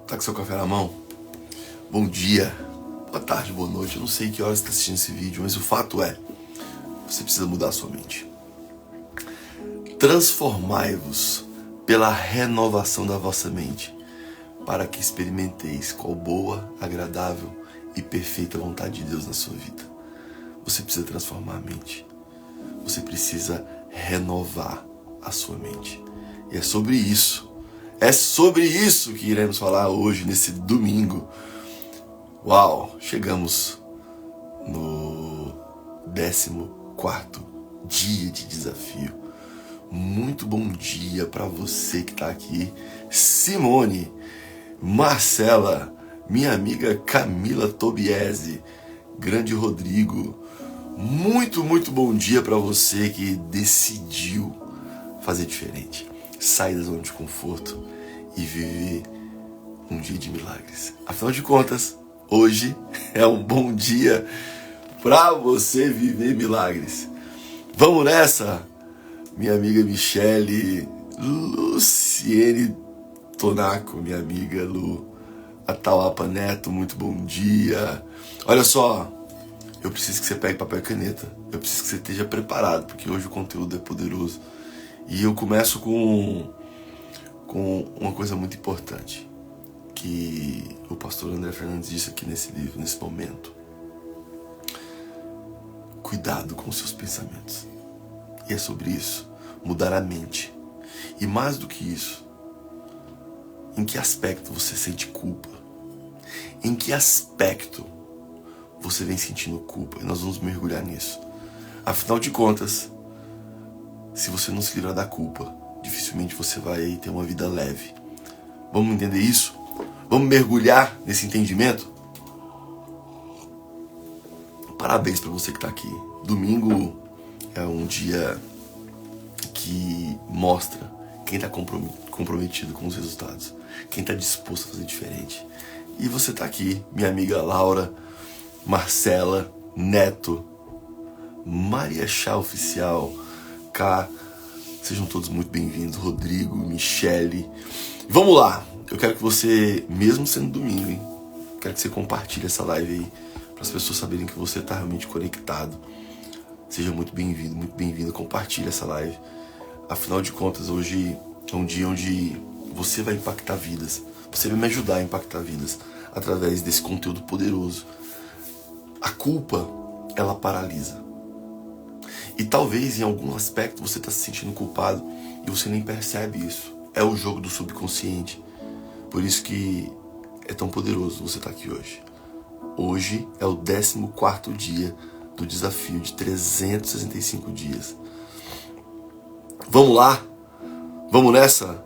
Tá com seu café na mão? Bom dia, boa tarde, boa noite. Eu não sei que horas você está assistindo esse vídeo, mas o fato é, você precisa mudar a sua mente. Transformai-vos pela renovação da vossa mente, para que experimenteis qual boa, agradável e perfeita vontade de Deus na sua vida. Você precisa transformar a mente. Você precisa renovar a sua mente. E é sobre isso que iremos falar hoje, nesse domingo. Uau, chegamos no 14º dia de desafio. Muito bom dia para você que está aqui. Simone, Marcela, minha amiga Camila Tobiese, grande Rodrigo. Muito bom dia para você que decidiu fazer diferente. Sair da zona de conforto e viver um dia de milagres. Afinal de contas, hoje é um bom dia para você viver milagres. Vamos nessa, minha amiga Michele, Luciene Tonaco, minha amiga Lu, Atauapa Neto, muito bom dia. Olha só, eu preciso que você pegue papel e caneta. Eu preciso que você esteja preparado, porque hoje o conteúdo é poderoso. E eu começo com uma coisa muito importante, que o pastor André Fernandes disse aqui nesse livro, nesse momento. Cuidado com os seus pensamentos. E é sobre isso, mudar a mente. E mais do que isso, em que aspecto você sente culpa? Em que aspecto você vem sentindo culpa? E nós vamos mergulhar nisso. Afinal de contas, se você não se livrar da culpa, dificilmente você vai ter uma vida leve. Vamos entender isso? Vamos mergulhar nesse entendimento? Parabéns para você que está aqui. Domingo é um dia que mostra quem está comprometido com os resultados, quem está disposto a fazer diferente. E você está aqui, minha amiga Laura, Marcela, Neto, Maria Chá Oficial, K, sejam todos muito bem-vindos, Rodrigo, Michele. Vamos lá, eu quero que você, mesmo sendo domingo, hein, quero que você compartilhe essa live aí, para as pessoas saberem que você está realmente conectado. Seja muito bem-vindo, compartilhe essa live. Afinal de contas, hoje é um dia onde você vai impactar vidas, você vai me ajudar a impactar vidas, através desse conteúdo poderoso. A culpa, ela paralisa. E talvez em algum aspecto você está se sentindo culpado e você nem percebe isso. É o jogo do subconsciente. Por isso que é tão poderoso você estar aqui hoje. Hoje é o 14º dia do desafio de 365 dias. Vamos lá? Vamos nessa?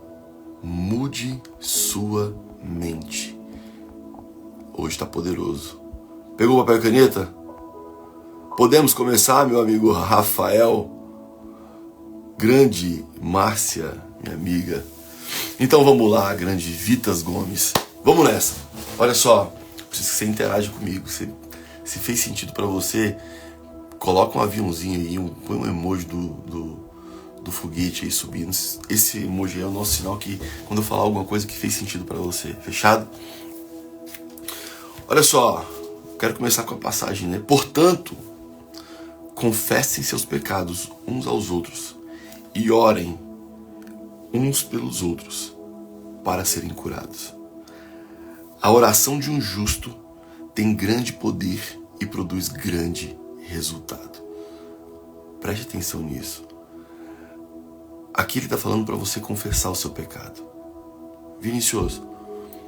Mude sua mente. Hoje está poderoso. Pegou papel e caneta? Podemos começar, meu amigo Rafael, grande Márcia, minha amiga. Então vamos lá, grande Vitas Gomes. Vamos nessa. Olha só, preciso que você interaja comigo. Se fez sentido para você, coloca um aviãozinho aí, põe um emoji do foguete aí subindo. Esse emoji é o nosso sinal que quando eu falar alguma coisa que fez sentido para você. Fechado? Olha só, quero começar com a passagem, né? Portanto, confessem seus pecados uns aos outros e orem uns pelos outros para serem curados. A oração de um justo tem grande poder e produz grande resultado. Preste atenção nisso. Aqui ele está falando para você confessar o seu pecado. Vinicioso,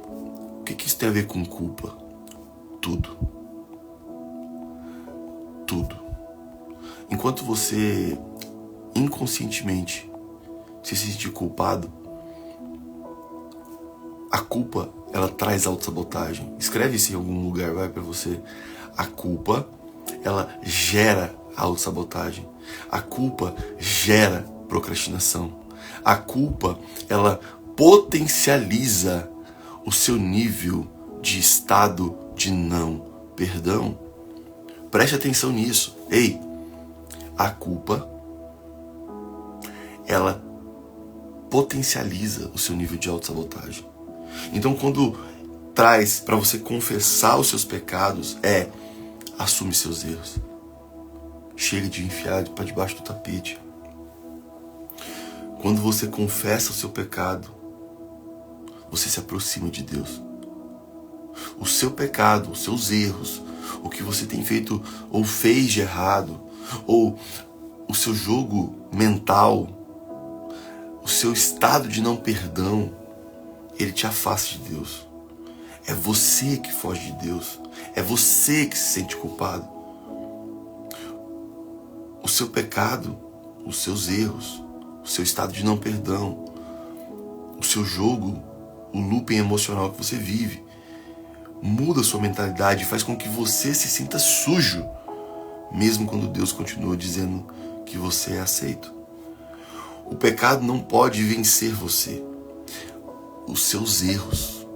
o que isso tem a ver com culpa? Tudo. Enquanto você inconscientemente se sentir culpado, a culpa, ela traz autossabotagem. Escreve isso em algum lugar, vai para você. A culpa, ela gera autossabotagem. A culpa gera procrastinação. A culpa, ela potencializa o seu nível de estado de não perdão. Preste atenção nisso. Ei, a culpa, ela potencializa o seu nível de autossabotagem. Então, quando traz para você confessar os seus pecados, assume seus erros. Chega de enfiar para debaixo do tapete. Quando você confessa o seu pecado, você se aproxima de Deus. O seu pecado, os seus erros, o que você tem feito ou fez de errado, ou o seu jogo mental, o seu estado de não perdão, ele te afasta de Deus. É você que foge de Deus. É você que se sente culpado. O seu pecado, os seus erros, o seu estado de não perdão, o seu jogo, o looping emocional que você vive, muda a sua mentalidade e faz com que você se sinta sujo, mesmo quando Deus continua dizendo que você é aceito. O pecado não pode vencer você. Os seus erros,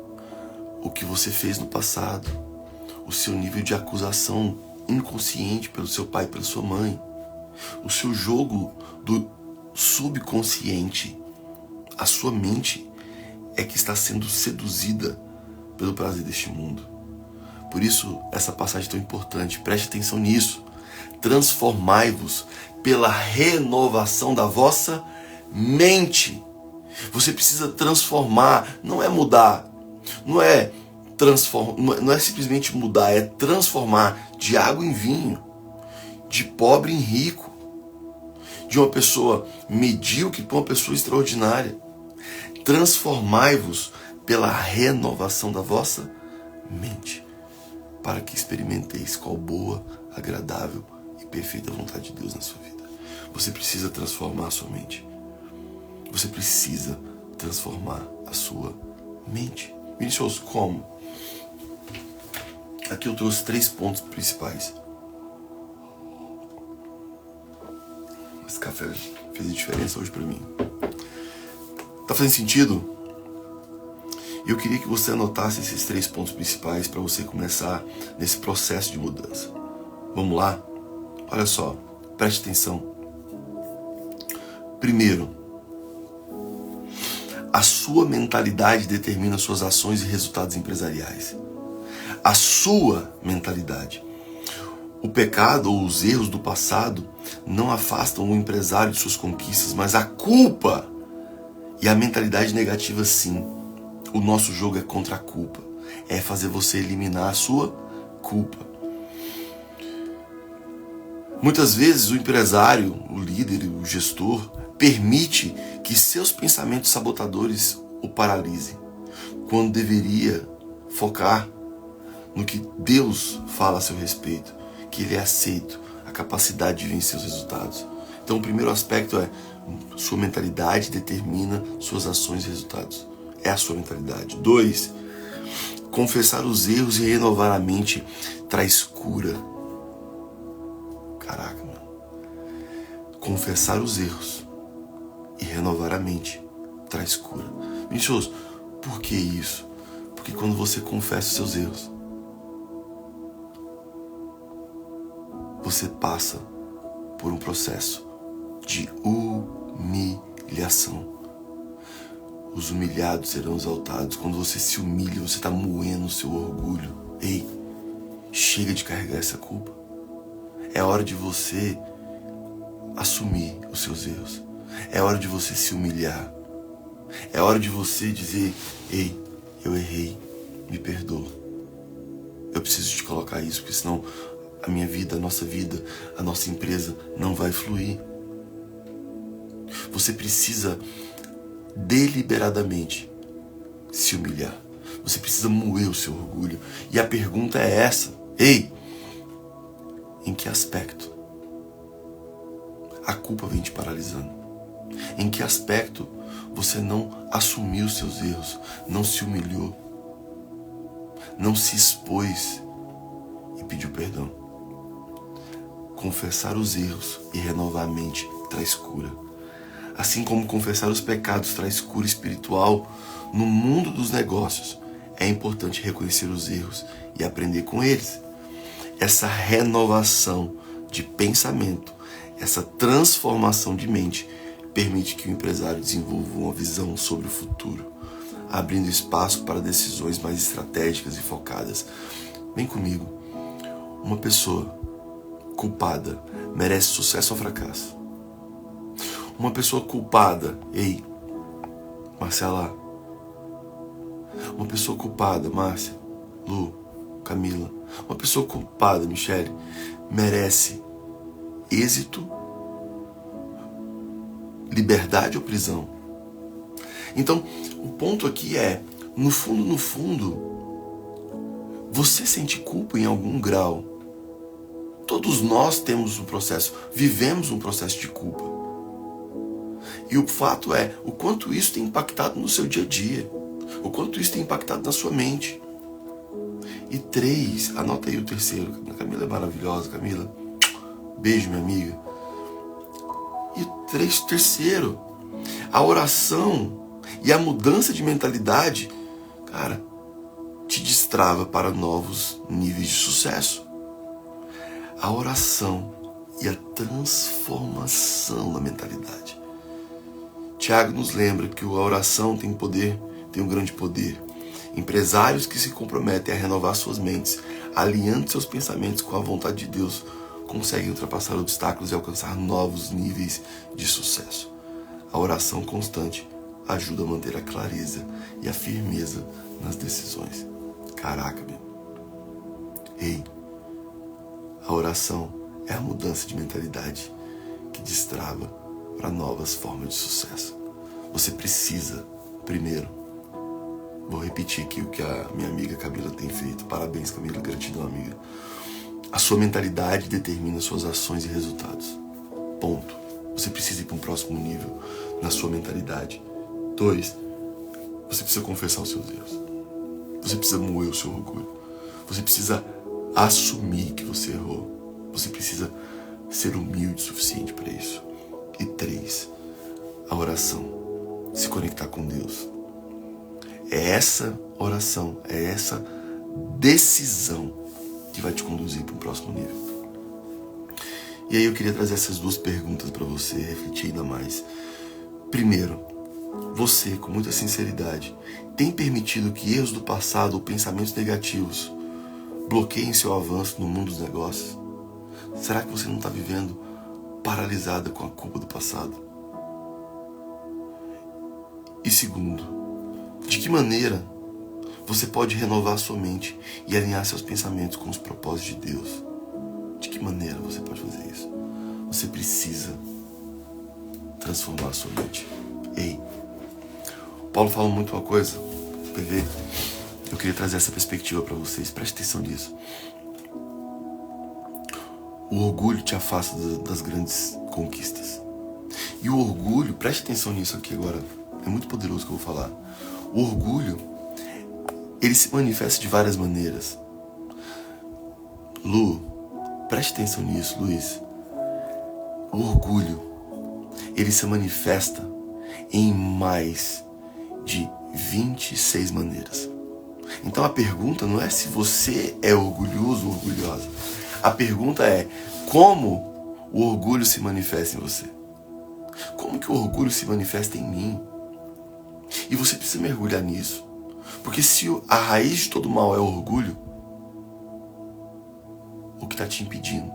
o que você fez no passado, o seu nível de acusação inconsciente pelo seu pai e pela sua mãe, o seu jogo do subconsciente, a sua mente é que está sendo seduzida pelo prazer deste mundo. Por isso, essa passagem é tão importante. Preste atenção nisso. Transformai-vos pela renovação da vossa mente. Você precisa transformar, não é mudar. Não é simplesmente mudar, é transformar de água em vinho, de pobre em rico, de uma pessoa medíocre para uma pessoa extraordinária. Transformai-vos pela renovação da vossa mente, para que experimenteis qual boa, agradável e perfeita vontade de Deus na sua vida. Você precisa transformar a sua mente. Você precisa transformar a sua mente. Vinícius, como? Aqui eu trouxe 3 pontos principais. Esse café fez a diferença hoje para mim. Tá fazendo sentido? Eu queria que você anotasse esses 3 pontos principais para você começar nesse processo de mudança. Vamos lá? Olha só, preste atenção. Primeiro, a sua mentalidade determina suas ações e resultados empresariais. A sua mentalidade. O pecado ou os erros do passado não afastam o empresário de suas conquistas, mas a culpa e a mentalidade negativa sim. O nosso jogo é contra a culpa. É fazer você eliminar a sua culpa. Muitas vezes o empresário, o líder, o gestor, permite que seus pensamentos sabotadores o paralisem, quando deveria focar no que Deus fala a seu respeito, que ele é aceito, a capacidade de vencer os resultados. Então o primeiro aspecto é: sua mentalidade determina suas ações e resultados. É a sua mentalidade. 2, confessar os erros e renovar a mente traz cura. Caraca, mano. Confessar os erros e renovar a mente traz cura. Vinícius, por que isso? Porque quando você confessa os seus erros, você passa por um processo de humilhação. Os humilhados serão exaltados. Quando você se humilha, você está moendo o seu orgulho. Ei, chega de carregar essa culpa. É hora de você assumir os seus erros. É hora de você se humilhar. É hora de você dizer: ei, eu errei, me perdoa. Eu preciso te colocar isso, porque senão a minha vida, a nossa empresa não vai fluir. Você precisa deliberadamente se humilhar. Você precisa moer o seu orgulho. E a pergunta é essa: ei, em que aspecto a culpa vem te paralisando? Em que aspecto você não assumiu os seus erros, não se humilhou, não se expôs e pediu perdão? Confessar os erros e renovar a mente traz cura. Assim como confessar os pecados traz cura espiritual, no mundo dos negócios é importante reconhecer os erros e aprender com eles. Essa renovação de pensamento, essa transformação de mente permite que o empresário desenvolva uma visão sobre o futuro, abrindo espaço para decisões mais estratégicas e focadas. Vem comigo. Uma pessoa culpada merece sucesso ou fracasso? Uma pessoa culpada, ei, Marcela. Uma pessoa culpada, Márcia, Lu, Camila. Uma pessoa culpada, Michele, merece êxito, liberdade ou prisão? Então, o ponto aqui é, no fundo, você sente culpa em algum grau. Todos nós temos um processo, vivemos um processo de culpa. E o fato é, o quanto isso tem impactado no seu dia a dia, o quanto isso tem impactado na sua mente. E 3, anota aí o terceiro. A Camila é maravilhosa, Camila. Beijo, minha amiga. E terceiro, a oração e a mudança de mentalidade, cara, te destrava para novos níveis de sucesso. A oração e a transformação da mentalidade. Tiago nos lembra que a oração tem um grande poder. Empresários que se comprometem a renovar suas mentes, alinhando seus pensamentos com a vontade de Deus, conseguem ultrapassar obstáculos e alcançar novos níveis de sucesso. A oração constante ajuda a manter a clareza e a firmeza nas decisões. Caraca, meu. Ei, a oração é a mudança de mentalidade que destrava para novas formas de sucesso. Você precisa, primeiro, vou repetir aqui o que a minha amiga Camila tem feito. Parabéns, Camila, gratidão, amiga. A sua mentalidade determina suas ações e resultados. Ponto. Você precisa ir para um próximo nível na sua mentalidade. 2, você precisa confessar os seus erros. Você precisa moer o seu orgulho. Você precisa assumir que você errou. Você precisa ser humilde o suficiente para isso. E 3, a oração. Se conectar com Deus. É essa oração, é essa decisão que vai te conduzir para o próximo nível. E aí eu queria trazer essas 2 perguntas para você refletir ainda mais. Primeiro, você, com muita sinceridade, tem permitido que erros do passado ou pensamentos negativos bloqueiem seu avanço no mundo dos negócios? Será que você não está vivendo paralisada com a culpa do passado? E segundo, de que maneira você pode renovar sua mente e alinhar seus pensamentos com os propósitos de Deus? De que maneira você pode fazer isso? Você precisa transformar a sua mente. Ei, Paulo fala muito uma coisa, PV, eu queria trazer essa perspectiva para vocês, preste atenção nisso. O orgulho te afasta das grandes conquistas. E o orgulho, preste atenção nisso aqui agora, é muito poderoso o que eu vou falar. O orgulho, ele se manifesta de várias maneiras. Lu, preste atenção nisso, Luiz. O orgulho, ele se manifesta em mais de 26 maneiras. Então a pergunta não é se você é orgulhoso ou orgulhosa. A pergunta é como o orgulho se manifesta em você. Como que o orgulho se manifesta em mim? E você precisa mergulhar nisso. Porque se a raiz de todo mal é o orgulho, o que está te impedindo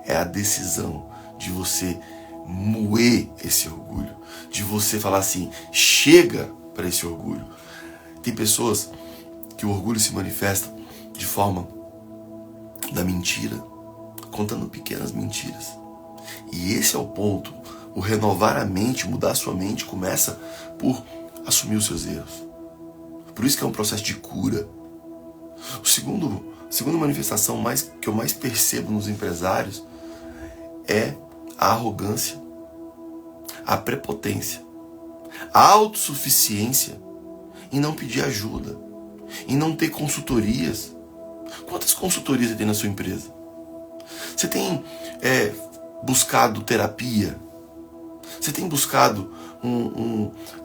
é a decisão de você moer esse orgulho. De você falar assim, chega para esse orgulho. Tem pessoas que o orgulho se manifesta de forma da mentira, contando pequenas mentiras. E esse é o ponto. O renovar a mente, mudar a sua mente, começa por assumir os seus erros. Por isso que é um processo de cura. A segunda manifestação que eu mais percebo nos empresários é a arrogância, a prepotência, a autossuficiência em não pedir ajuda, em não ter consultorias. Quantas consultorias você tem na sua empresa? Você tem buscado terapia? Você tem buscado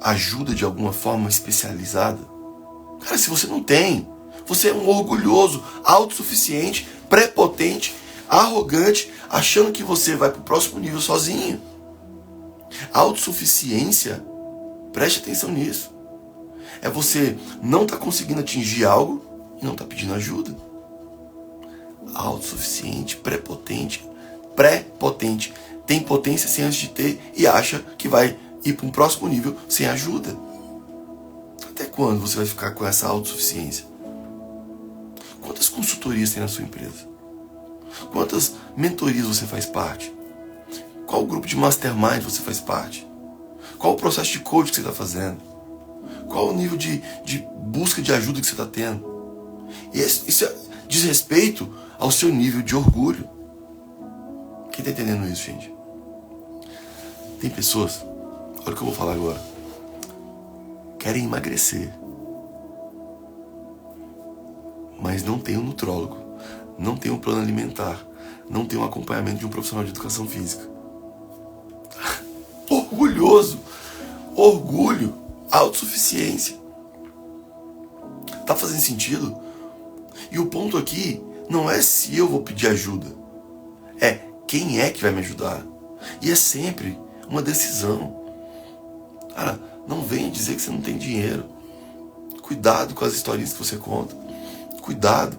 ajuda de alguma forma especializada? Cara, se você não tem, você é um orgulhoso, autossuficiente, prepotente, arrogante, achando que você vai para o próximo nível sozinho. A autossuficiência, preste atenção nisso, É você não estar conseguindo atingir algo e não estar pedindo ajuda. Autossuficiente, prepotente. Tem potência sem antes de ter e acha que vai ir para um próximo nível sem ajuda. Até quando você vai ficar com essa autossuficiência? Quantas consultorias tem na sua empresa? Quantas mentorias você faz parte? Qual grupo de mastermind você faz parte? Qual o processo de coaching que você está fazendo? Qual o nível de busca de ajuda que você está tendo? E isso diz respeito ao seu nível de orgulho. Quem está entendendo isso, gente? Tem pessoas, olha o que eu vou falar agora, querem emagrecer, mas não tem um nutrólogo, não tem um plano alimentar, não tem um acompanhamento de um profissional de educação física. Orgulhoso, orgulho, autossuficiência. Tá fazendo sentido? E o ponto aqui não é se eu vou pedir ajuda, é quem é que vai me ajudar. E é sempre uma decisão. Cara, não venha dizer que você não tem dinheiro. Cuidado com as historinhas que você conta. Cuidado.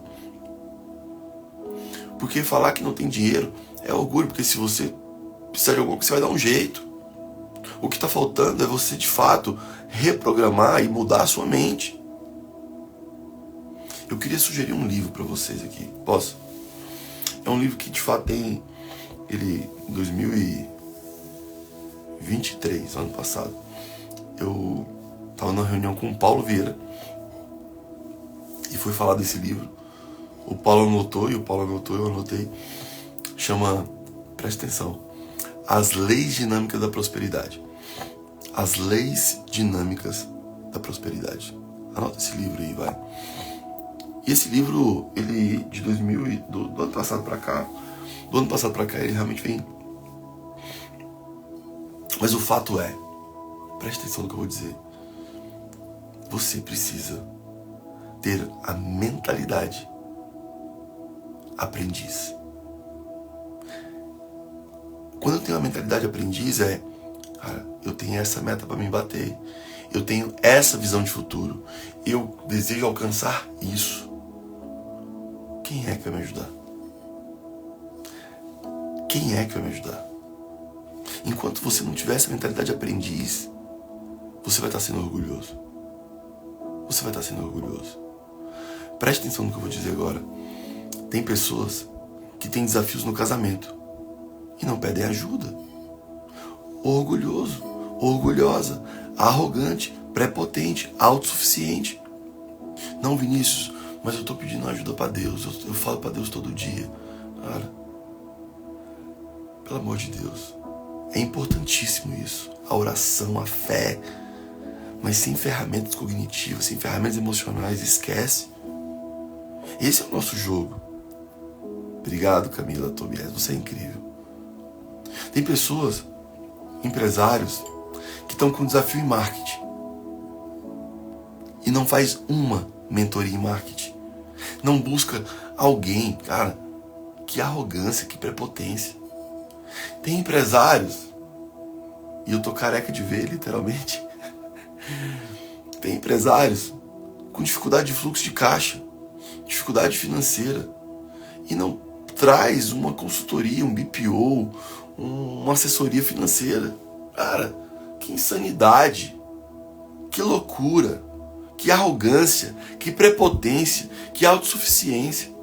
Porque falar que não tem dinheiro é orgulho, porque se você precisar de alguma coisa, você vai dar um jeito. O que está faltando é você, de fato, reprogramar e mudar a sua mente. Eu queria sugerir um livro para vocês aqui. Posso? É um livro que, de fato, tem... Ele, em 2023, ano passado, eu estava numa reunião com o Paulo Vieira e foi falar desse livro. O Paulo anotou, eu anotei. Chama, presta atenção, As Leis Dinâmicas da Prosperidade. As Leis Dinâmicas da Prosperidade. Anota esse livro aí, vai. E esse livro, ele, de do ano passado para cá, ele realmente vem. Mas o fato é, preste atenção no que eu vou dizer, você precisa ter a mentalidade aprendiz. Quando eu tenho a mentalidade aprendiz, cara, eu tenho essa meta para me bater, eu tenho essa visão de futuro, eu desejo alcançar isso. Quem é que vai me ajudar? Quem é que vai me ajudar? Enquanto você não tiver essa mentalidade aprendiz, você vai estar sendo orgulhoso. Você vai estar sendo orgulhoso. Preste atenção no que eu vou dizer agora. Tem pessoas que têm desafios no casamento e não pedem ajuda. Orgulhoso, orgulhosa, arrogante, prepotente, autossuficiente. Não, Vinícius, mas eu estou pedindo ajuda para Deus. Eu falo para Deus todo dia. Cara, pelo amor de Deus, é importantíssimo isso. A oração, a fé. Mas sem ferramentas cognitivas, sem ferramentas emocionais, esquece. Esse é o nosso jogo. Obrigado, Camila Tobias, você é incrível. Tem pessoas, empresários, que estão com desafio em marketing e não faz uma mentoria em marketing. Não busca alguém, cara, que arrogância, que prepotência. Tem empresários, e eu tô careca de ver, literalmente. Tem empresários com dificuldade de fluxo de caixa, dificuldade financeira, e não traz uma consultoria, um BPO, uma assessoria financeira. Cara, que insanidade, que loucura, que arrogância, que prepotência, que autossuficiência.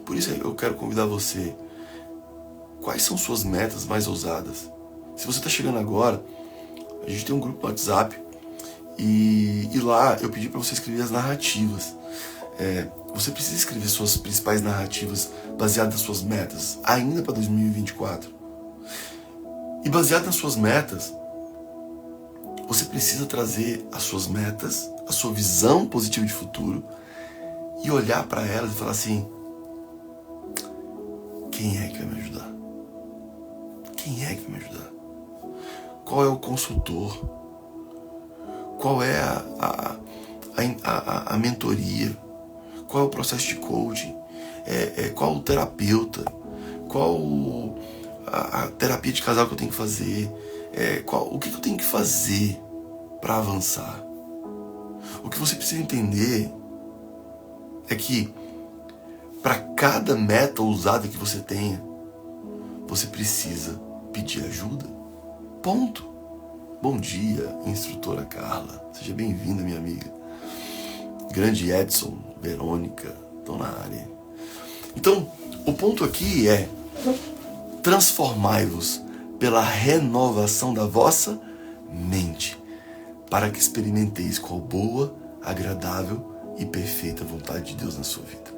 Por isso eu quero convidar você. Quais são suas metas mais ousadas? Se você está chegando agora, a gente tem um grupo no WhatsApp e lá eu pedi para você escrever as narrativas. Você precisa escrever suas principais narrativas baseadas nas suas metas, ainda para 2024. E baseado nas suas metas, você precisa trazer as suas metas, a sua visão positiva de futuro e olhar para elas e falar assim: quem é que vai me ajudar? Quem é que vai me ajudar? Qual é o consultor? Qual é a mentoria? Qual é o processo de coaching? Qual o terapeuta? Qual a terapia de casal que eu tenho que fazer? O que eu tenho que fazer para avançar? O que você precisa entender é que para cada meta ousada que você tenha, você precisa pedir ajuda. Ponto. Bom dia, instrutora Carla. Seja bem-vinda, minha amiga. Grande Edson, Verônica, estão na área. Então, o ponto aqui é: transformai-vos pela renovação da vossa mente, para que experimenteis qual boa, agradável e perfeita vontade de Deus na sua vida.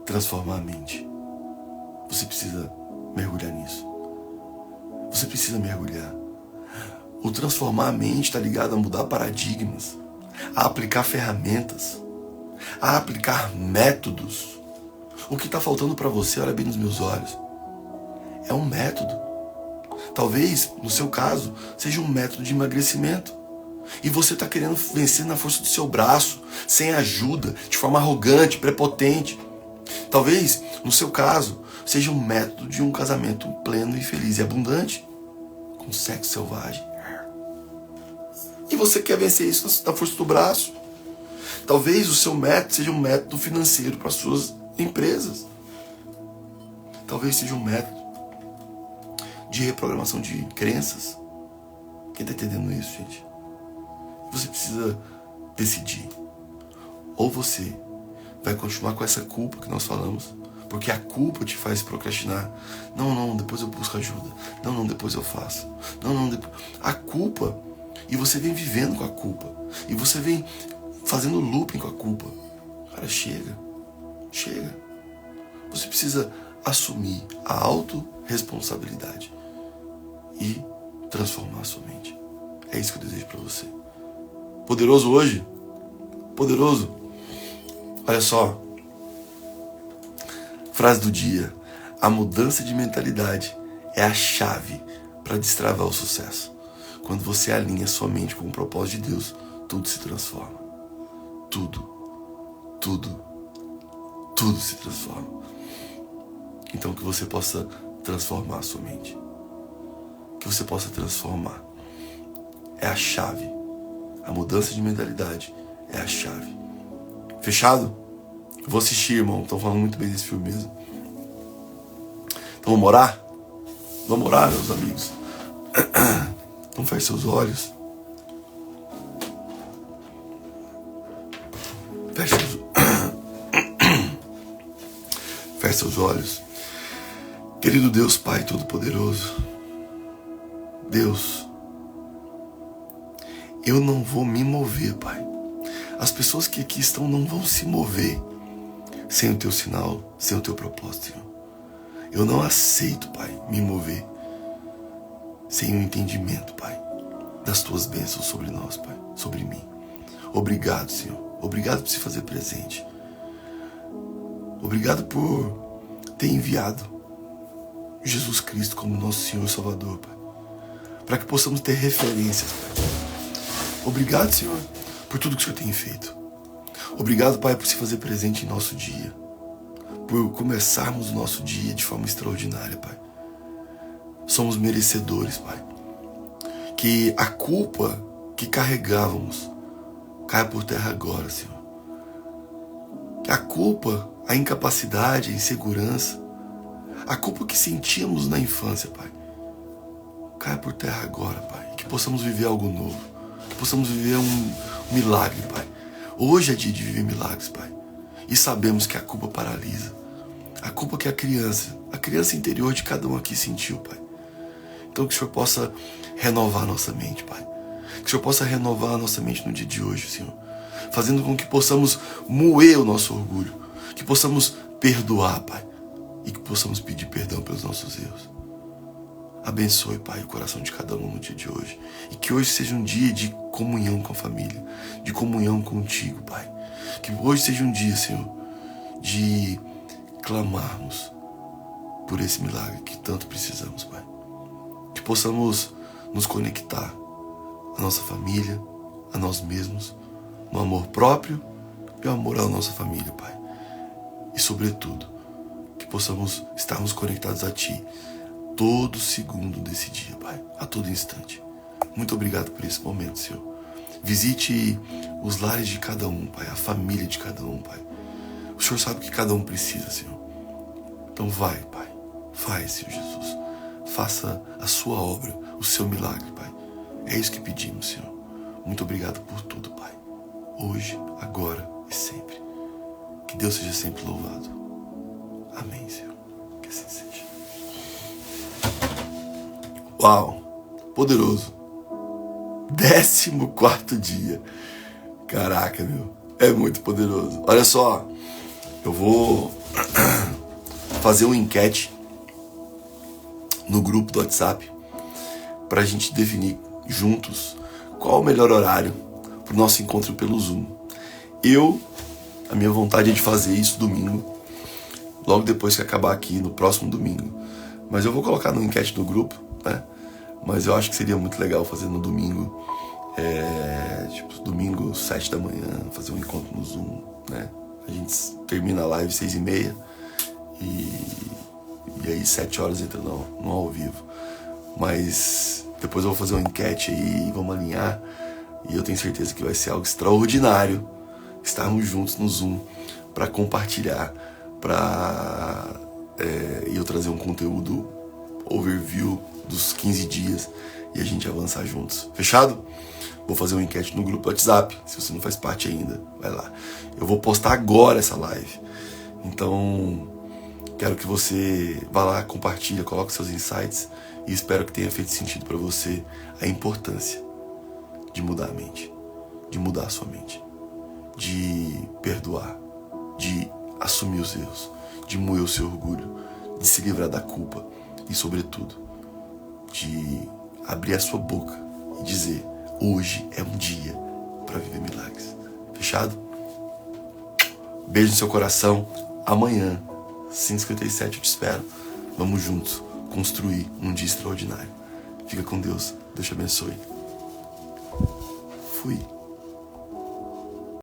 Transformar a mente. Você precisa mergulhar nisso. Você precisa mergulhar. O transformar a mente está ligado a mudar paradigmas, a aplicar ferramentas, a aplicar métodos. O que está faltando para você, olha bem nos meus olhos, é um método. Talvez, no seu caso, seja um método de emagrecimento. E você está querendo vencer na força do seu braço, sem ajuda, de forma arrogante, prepotente. Talvez, no seu caso, seja um método de um casamento pleno e feliz e abundante, com sexo selvagem. E você quer vencer isso na força do braço. Talvez o seu método seja um método financeiro para suas empresas. Talvez seja um método de reprogramação de crenças. Quem está entendendo isso, gente? Você precisa decidir. Ou você vai continuar com essa culpa que nós falamos, porque a culpa te faz procrastinar. Não, depois eu busco ajuda. Não, depois eu faço. Não, depois. A culpa, e você vem vivendo com a culpa. E você vem fazendo looping com a culpa. Cara, chega. Você precisa assumir a autorresponsabilidade e transformar a sua mente. É isso que eu desejo para você. Poderoso hoje? Poderoso? Olha só. Frase do dia: a mudança de mentalidade é a chave para destravar o sucesso. Quando você alinha sua mente com o propósito de Deus, tudo se transforma. Tudo se transforma. Então que você possa transformar a sua mente. Que você possa transformar. É a chave. A mudança de mentalidade é a chave. Fechado? Eu vou assistir, irmão. Estão falando muito bem desse filme mesmo. Então vamos orar? Vamos orar, meus amigos. Então feche seus olhos. Feche seus olhos. Querido Deus, Pai Todo-Poderoso, Deus, eu não vou me mover, Pai. As pessoas que aqui estão não vão se mover sem o Teu sinal, sem o Teu propósito, Senhor. Eu não aceito, Pai, me mover sem o entendimento, Pai, das Tuas bênçãos sobre nós, Pai, sobre mim. Obrigado, Senhor. Obrigado por se fazer presente. Obrigado por ter enviado Jesus Cristo como nosso Senhor e Salvador, Pai, para que possamos ter referências, Pai. Obrigado, Senhor, por tudo que o Senhor tem feito. Obrigado, Pai, por se fazer presente em nosso dia, por começarmos o nosso dia de forma extraordinária, Pai. Somos merecedores, Pai. Que a culpa que carregávamos caia por terra agora, Senhor. Que a culpa, a incapacidade, a insegurança, a culpa que sentíamos na infância, Pai, caia por terra agora, Pai. Que possamos viver algo novo. Que possamos viver um milagre, Pai. Hoje é dia de viver milagres, Pai. E sabemos que a culpa paralisa. A culpa que a criança interior de cada um aqui sentiu, Pai. Então que o Senhor possa renovar a nossa mente, Pai. Que o Senhor possa renovar a nossa mente no dia de hoje, Senhor. Fazendo com que possamos moer o nosso orgulho. Que possamos perdoar, Pai. E que possamos pedir perdão pelos nossos erros. Abençoe, Pai, o coração de cada um no dia de hoje. E que hoje seja um dia de comunhão com a família. De comunhão contigo, Pai. Que hoje seja um dia, Senhor, de clamarmos por esse milagre que tanto precisamos, Pai. Que possamos nos conectar à nossa família, a nós mesmos, no amor próprio e o amor à nossa família, Pai. E, sobretudo, que possamos estarmos conectados a Ti todo segundo desse dia, Pai, a todo instante. Muito obrigado por esse momento, Senhor. Visite os lares de cada um, Pai, a família de cada um, Pai. O Senhor sabe o que cada um precisa, Senhor. Então vai, Pai. Vai, Senhor Jesus. Faça a sua obra, o seu milagre, Pai. É isso que pedimos, Senhor. Muito obrigado por tudo, Pai. Hoje, agora e sempre. Que Deus seja sempre louvado. Amém, Senhor. Que assim seja. Uau! Poderoso. 14º dia. Caraca, meu. É muito poderoso. Olha só. Eu vou fazer uma enquete no grupo do WhatsApp pra gente definir juntos qual o melhor horário pro nosso encontro pelo Zoom. A minha vontade é de fazer isso domingo, logo depois que acabar aqui, no próximo domingo. Mas eu vou colocar no enquete do grupo, né? Mas eu acho que seria muito legal fazer no domingo, tipo, domingo, 7 da manhã, fazer um encontro no Zoom, né? A gente termina a live 6h30 e aí 7 horas entra no ao vivo. Mas depois eu vou fazer uma enquete aí, vamos alinhar. E eu tenho certeza que vai ser algo extraordinário estarmos juntos no Zoom para compartilhar, para eu trazer um conteúdo overview dos 15 dias e a gente avançar juntos. Fechado? Vou fazer uma enquete no grupo do WhatsApp. Se você não faz parte ainda, vai lá. Eu vou postar agora essa live. Então, quero que você vá lá, compartilha, coloque seus insights e espero que tenha feito sentido para você a importância de mudar a mente, de mudar a sua mente, de perdoar, de assumir os erros, de moer o seu orgulho, de se livrar da culpa e, sobretudo, de abrir a sua boca e dizer: hoje é um dia para viver milagres. Fechado? Beijo no seu coração. Amanhã, 5h57, eu te espero. Vamos juntos construir um dia extraordinário. Fica com Deus. Deus te abençoe. Fui.